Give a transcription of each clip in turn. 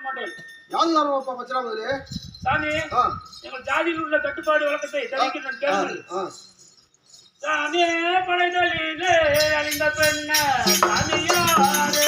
மாட்டேன். யாரு தருவாப்பா பச்சராமதுலே? சாமி எங்கள் ஜாதியில் உள்ள கட்டுப்பாடு வழக்கத்தை தெரிவிக்கிறேன் கேளுங்கள். சாமி படைதலிலே அழிந்த பெண்ண சாமியாரே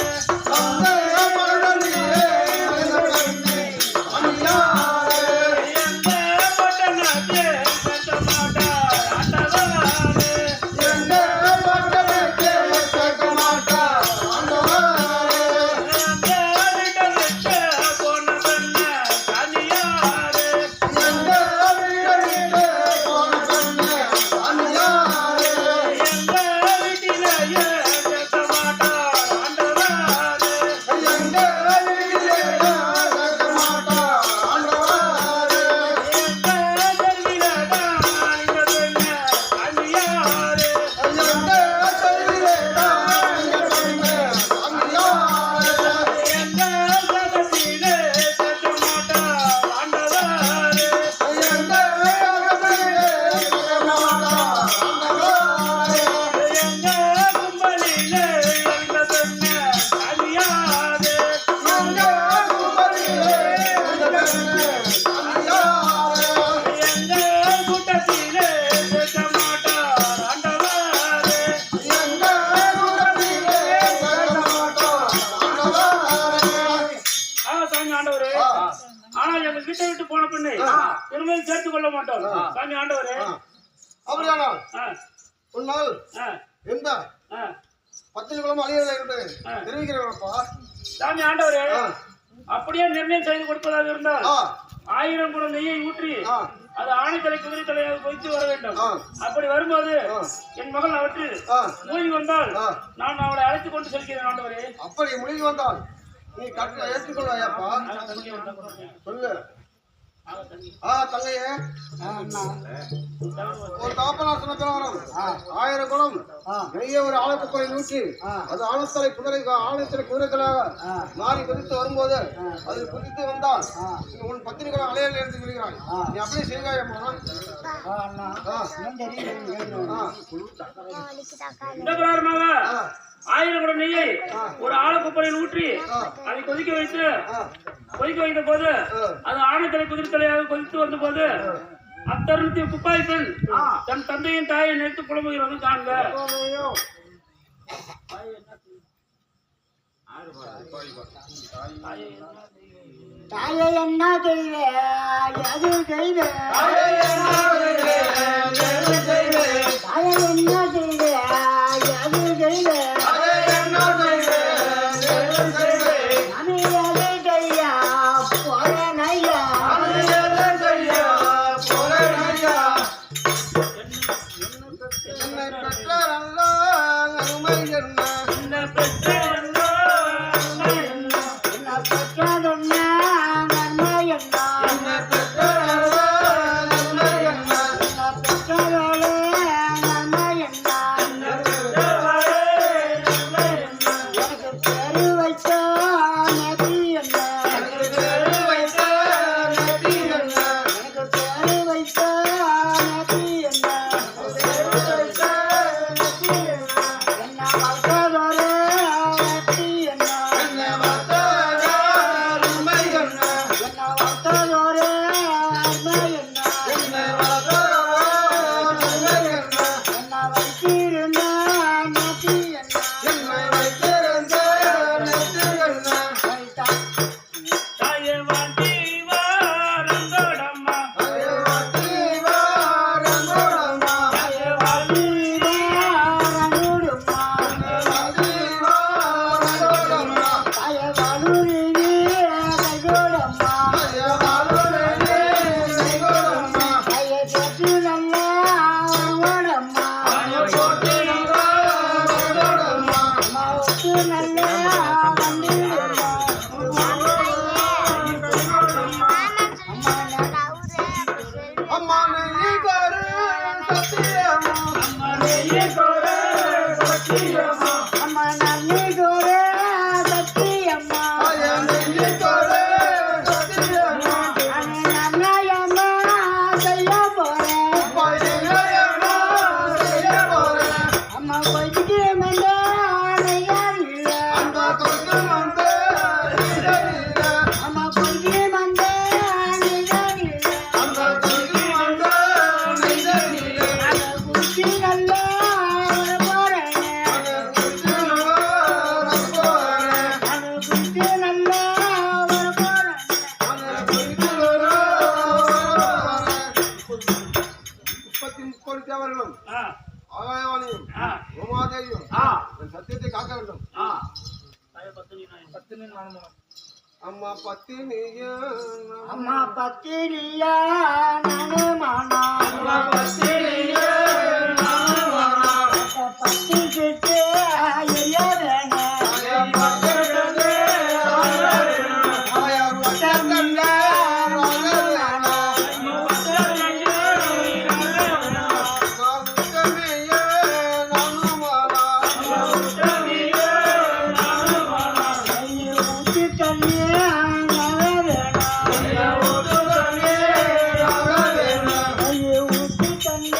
சேர்த்துக் கொள்ள மாட்டோம். சாமி ஆண்டவரே அப்படியானால் உன்னால் எந்த 10 குலம் அழியலை தெரிவிக்கிறப்பா. சாமி ஆண்டவரே அப்படியே நிர்ணயம் செய்து கொடுப்பதாக இருந்தால் 1000 குடம் நெய்யை ஊற்றி அது ஆணைத்தலை குதிரை தலையாக வைத்து வர வேண்டும். அப்படி வரும்போது என் மகள் அவற்றில் மூழ்கி வந்தால் நான் அவளை அழைத்துக் கொண்டு செல்கிறேன் ஆண்டவரே. அப்படி மூழ்கி வந்தால் நீ கட்ட ஏற்றுக்கொள்வாயாப்பா? சொல்லு. தங்கையே ஒரு தாப்பனார் சொன்ன பிரகாரம் 1000 குடம் நெய்ய ஒரு ஆழக்குப்பரை நூற்றி அது ஆழத்தலை குதிரைகளாக மாறி குதித்து வரும்போது அது குதித்து வந்தால் உன் பத்திரிகளை அலையில் எடுத்து விடுகிறாய். நீ அப்படியே செய்வாயம்மா? இந்த பிரகாரமாக 1000 குடம் நெய்யை ஒரு ஆழக்குப்பரையில் ஊற்றி அதை கொதிக்க வைத்த போது அது ஆணைத்தலை குதிரை தலையாக கொதித்து வந்த போது அத்தருணத்தில் குப்பாய் பெண் தன் தந்தையின் தாயை நினைத்து புலம்புகிறது காண்க. தாயை என்ன செய்வே அது செய்வே தாயை என்ன செய்வே அது செய்வே பத்தினியா அம்மா பத்திரியா நானே மானா பத்தி கிட்டே ஐயா வேணும் ஊத்தி தண்ணி ஊத்தி தண்ணி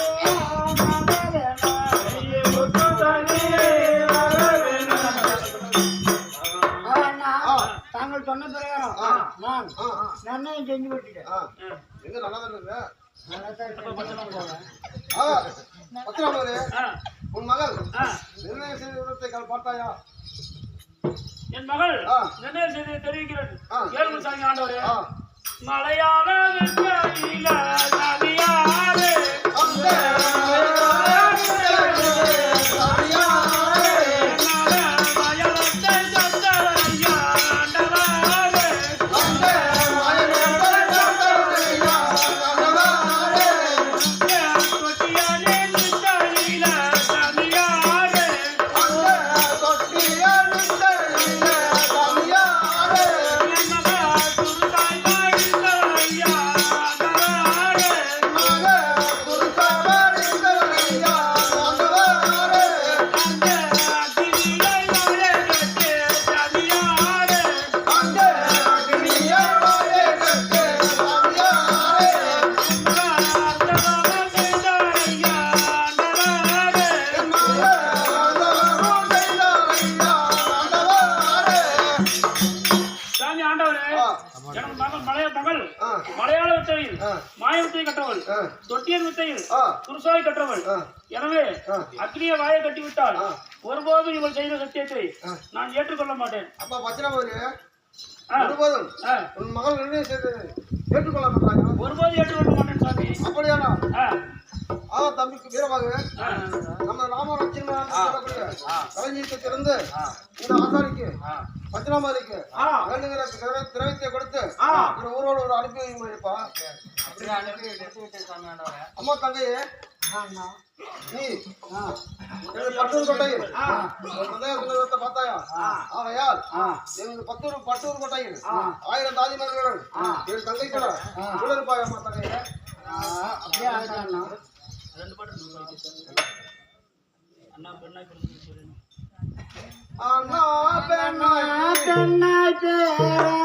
தாங்கள் சொன்ன பிரகாரம் நான் நன்மையும் செஞ்சு விட்டுட்டேன் எங்க நல்லா தான் இருக்கு ஆ, பத்திராமரே ஆ, உன் மகள் ஆ. நிர்ணய செய்த விதத்தை பார்த்தாயா என் மகள் ஆ. நிர்ணய செய்தியை தெரிவிக்கிறேன் ஆ. ஏழு சாமி ஆண்டவரே ஆ. மலையாள வெற்றியில சாமியாரே மயலத்தை சந்தரையா ஆண்டவரே கொட்டியானே நித்தரில சாமியாரே என் மகள் துருதாய் வாழிந்தரையா ஆண்டவரே சாமி ஆண்டவரே எனக்கு மகள் மலையாள வித்தையில் மாய வித்தை கற்றவள் தொட்டியன் வித்தையில் குருசாய் கற்றவள் எனவே அக்னிய வாயை கட்டிவிட்டால் ஒருபோதும் இவள் செய்த சத்தியத்தை நான் ஏற்றுக்கொள்ள மாட்டேன் அப்பா பத்திராமரே ஆ, ஒருபோதும் ஆ, உன் மகள் நிர்ணயம் செய்தது ஏற்றுக்கொள்ள மாட்டாயா ஒருபோதும் ஏற்றுக்கொள்ள மாட்டேன் சாமி அப்படியானா ஆ, தம்பிக்கு வீரமாக ஆ, நம்ம ராமலட்சுமண கலைஞருக்கு திறந்து இந்த ஆசாரிக்கு பத்திராமரிக்கு வேண்டுகிற திரவியத்தை கொடுத்து ஒரு ஊரோட ஒரு அனுப்பி வைப்பா அம்மா தங்கையே நீ பட்டூர் கோட்டையில் சந்தேகத்தை பார்த்தாயா ஆகையால் எங்கள் பட்டூர் கோட்டையில் 1000 தாதிமர்களுடன் என் தங்கை கூட இருப்பாய் அம்மா தங்கையே அப்படியே ஆயிட்டாண்ணா அண்ணா பெண்ணா பெண்ணாய் பேர